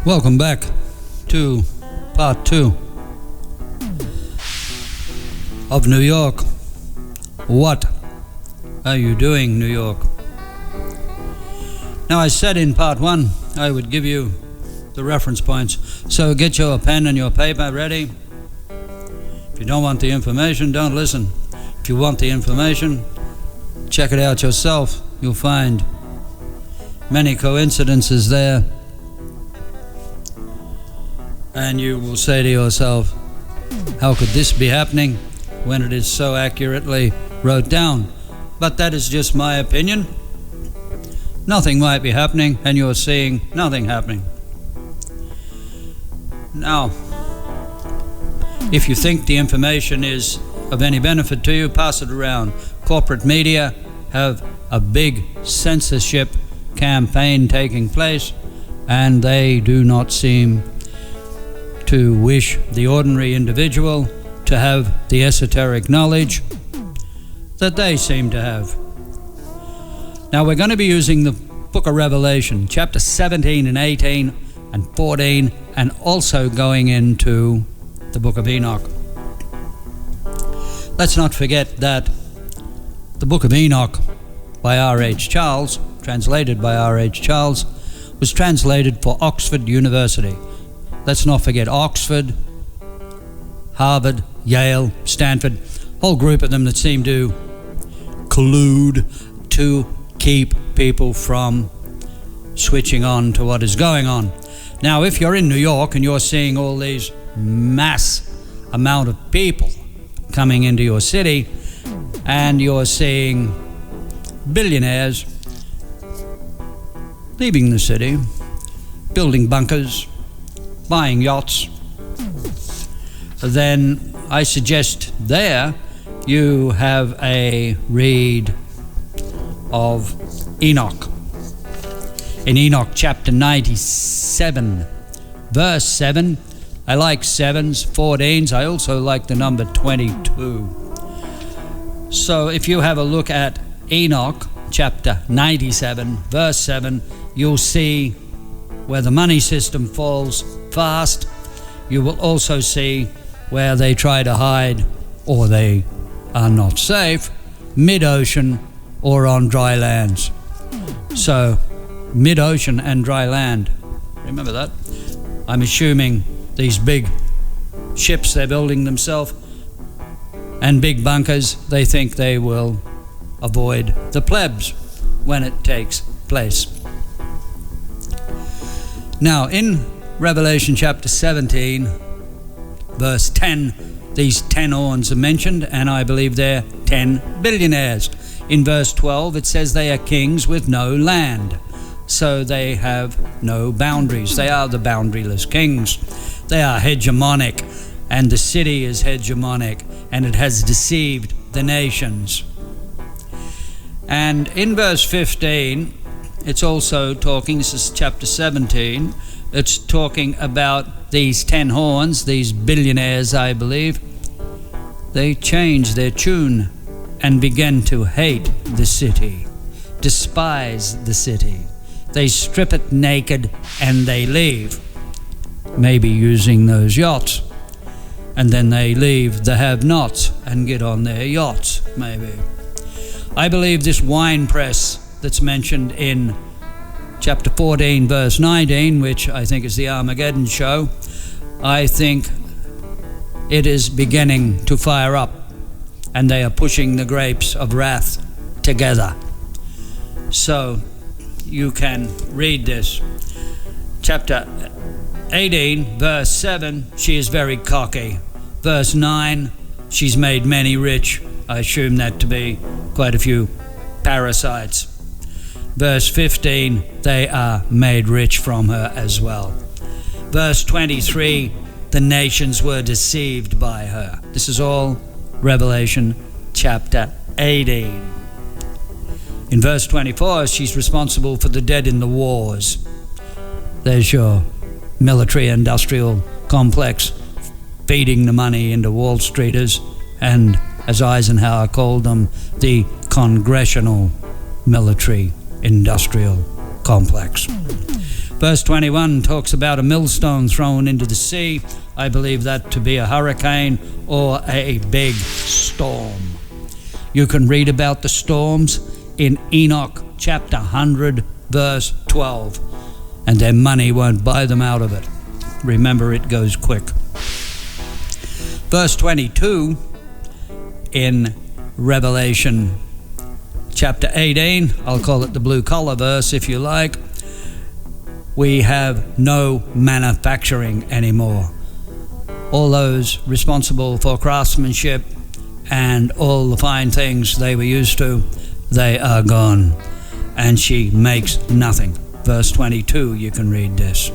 Welcome back to part 2 of New York. What are you doing, New York? Now, I said in part 1 I would give you the reference points, so get your pen and your paper ready. If you don't want the information, don't listen. If you want the information, check it out yourself. You'll find many coincidences there, and you will say to yourself, how could this be happening when it is so accurately wrote down? But that is just my opinion. Nothing might be happening, and you're seeing nothing happening. Now, if you think the information is of any benefit to you, pass it around. Corporate media have a big censorship campaign taking place, and they do not seem to wish the ordinary individual to have the esoteric knowledge that they seem to have. Now, we're going to be using the book of Revelation, chapter 17 and 18 and 14, and also going into the book of Enoch. Let's not forget that the book of Enoch by R.H. Charles, translated by R.H. Charles, was translated for Oxford University. Let's not forget Oxford, Harvard, Yale, Stanford, whole group of them that seem to collude to keep people from switching on to what is going on. Now, if you're in New York and you're seeing all these mass amount of people coming into your city, and you're seeing billionaires leaving the city, building bunkers, buying yachts, then I suggest there you have a read of Enoch. In Enoch chapter 97, verse 7, I like 7s, 14s, I also like the number 22. So if you have a look at Enoch chapter 97, verse 7, you'll see where the money system falls fast. You will also see where they try to hide, or they are not safe, mid-ocean or on dry lands. So, mid-ocean and dry land. Remember that? I'm assuming these big ships they're building themselves and big bunkers, they think they will avoid the plebs when it takes place. Now, in Revelation chapter 17, verse 10, these 10 horns are mentioned, and I believe they're 10 billionaires. In verse 12, it says they are kings with no land, so they have no boundaries. They are the boundaryless kings. They are hegemonic, and the city is hegemonic, and it has deceived the nations. And in verse 15, it's also talking, this is chapter 17, it's talking about these 10 horns, these billionaires, I believe. They change their tune and begin to hate the city, despise the city. They strip it naked and they leave, maybe using those yachts. And then they leave the have-nots and get on their yachts, maybe. I believe this wine press that's mentioned in chapter 14, verse 19, which I think is the Armageddon show, I think it is beginning to fire up, and they are pushing the grapes of wrath together. So you can read this. Chapter 18, verse 7, she is very cocky. Verse 9, she's made many rich. I assume that to be quite a few parasites. Verse 15, they are made rich from her as well. Verse 23, the nations were deceived by her. This is all Revelation chapter 18. In verse 24, she's responsible for the dead in the wars. There's your military-industrial complex feeding the money into Wall Streeters, and as Eisenhower called them, the congressional military industrial complex. Verse 21 talks about a millstone thrown into the sea. I believe that to be a hurricane or a big storm. You can read about the storms in Enoch chapter 100, verse 12, and their money won't buy them out of it. Remember, it goes quick. Verse 22 in Revelation chapter 18, I'll call it the blue collar verse if you like, we have no manufacturing anymore. All those responsible for craftsmanship and all the fine things they were used to, they are gone. And she makes nothing. Verse 22, you can read this.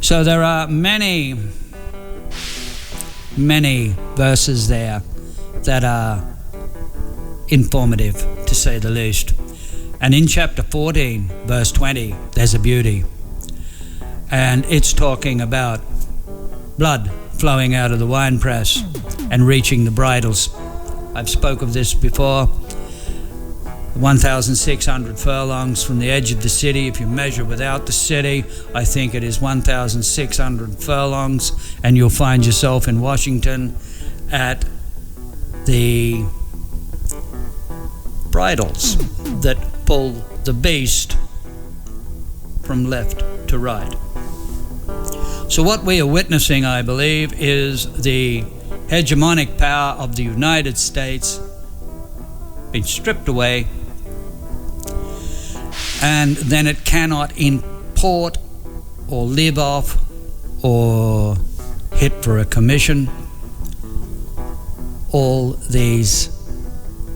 So there are many verses there that are informative, to say the least. And in chapter 14, verse 20, there's a beauty. And it's talking about blood flowing out of the winepress and reaching the bridles. I've spoke of this before. 1,600 furlongs from the edge of the city. If you measure without the city, I think it is 1,600 furlongs, and you'll find yourself in Washington at the bridles that pull the beast from left to right. So what we are witnessing, I believe, is the hegemonic power of the United States being stripped away, and then it cannot import or live off or hit for a commission all these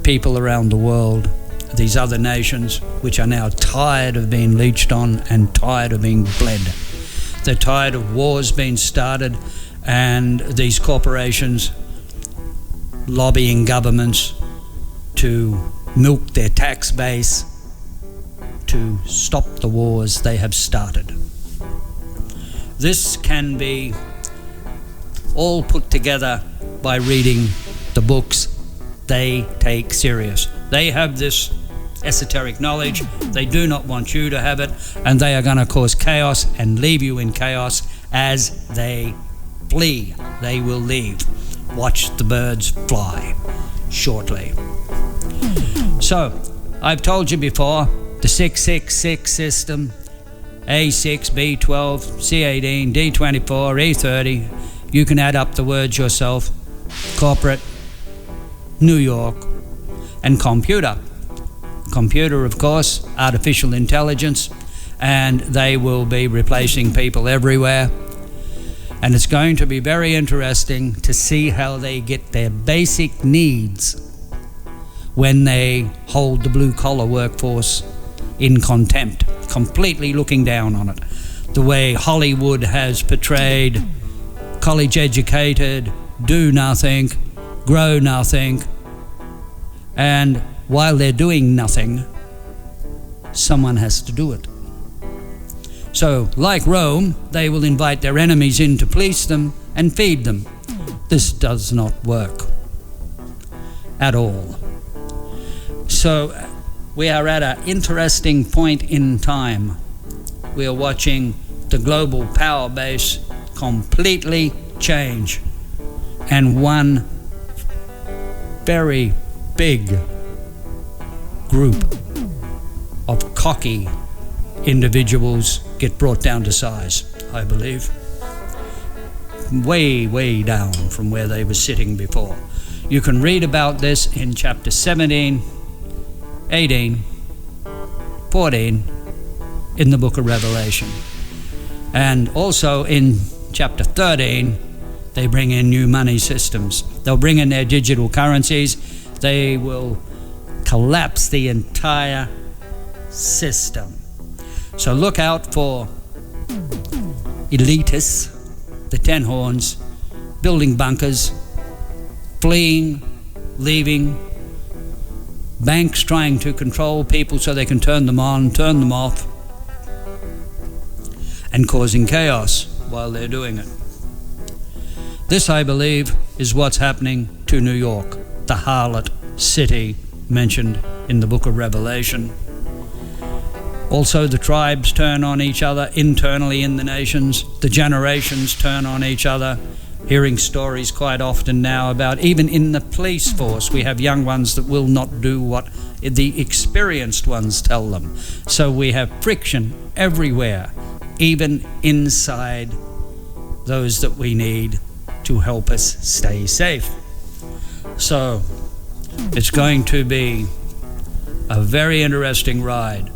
people around the world, these other nations, which are now tired of being leeched on and tired of being bled. They're tired of wars being started and these corporations lobbying governments to milk their tax base to stop the wars they have started. This can be all put together by reading the books they take serious. They have this esoteric knowledge. They do not want you to have it, and they are going to cause chaos and leave you in chaos as they flee. They will leave. Watch the birds fly shortly. So, I've told you before, the 666 system, A6, B12, C18, D24, E30, you can add up the words yourself, corporate, New York, and computer. Computer, of course, artificial intelligence, and they will be replacing people everywhere. And it's going to be very interesting to see how they get their basic needs when they hold the blue-collar workforce in contempt, completely looking down on it. The way Hollywood has portrayed college-educated, do nothing, grow nothing, and while they're doing nothing, someone has to do it. So, like Rome, they will invite their enemies in to fleece them and feed them. This does not work at all. So, we are at an interesting point in time. We are watching the global power base completely change, and one very big group of cocky individuals get brought down to size, I believe. Way, way down from where they were sitting before. You can read about this in chapter 17, 18, 14 in the book of Revelation. And also in chapter 13, they bring in new money systems. They'll bring in their digital currencies. They will collapse the entire system. So look out for elitists, the 10 horns, building bunkers, fleeing, leaving, banks trying to control people so they can turn them on, turn them off, and causing chaos while they're doing it. This, I believe, is what's happening to New York, the Harlot City mentioned in the book of Revelation. Also, the tribes turn on each other internally in the nations. The generations turn on each other. Hearing stories quite often now about, even in the police force, we have young ones that will not do what the experienced ones tell them. So we have friction everywhere, even inside those that we need to help us stay safe. So it's going to be a very interesting ride.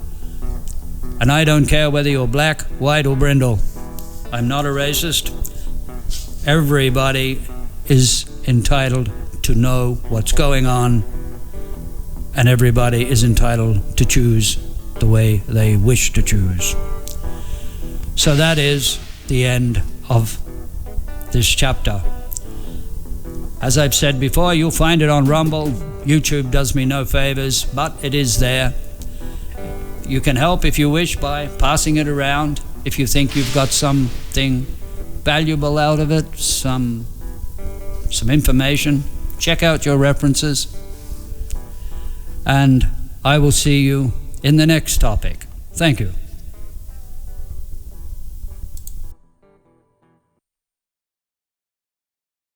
And I don't care whether you're black, white, or brindle. I'm not a racist. Everybody is entitled to know what's going on, and everybody is entitled to choose the way they wish to choose. So that is the end of this chapter. As I've said before, you'll find it on Rumble. YouTube does me no favors, but it is there. You can help if you wish by passing it around. If you think you've got something valuable out of it, some information, check out your references. And I will see you in the next topic. Thank you.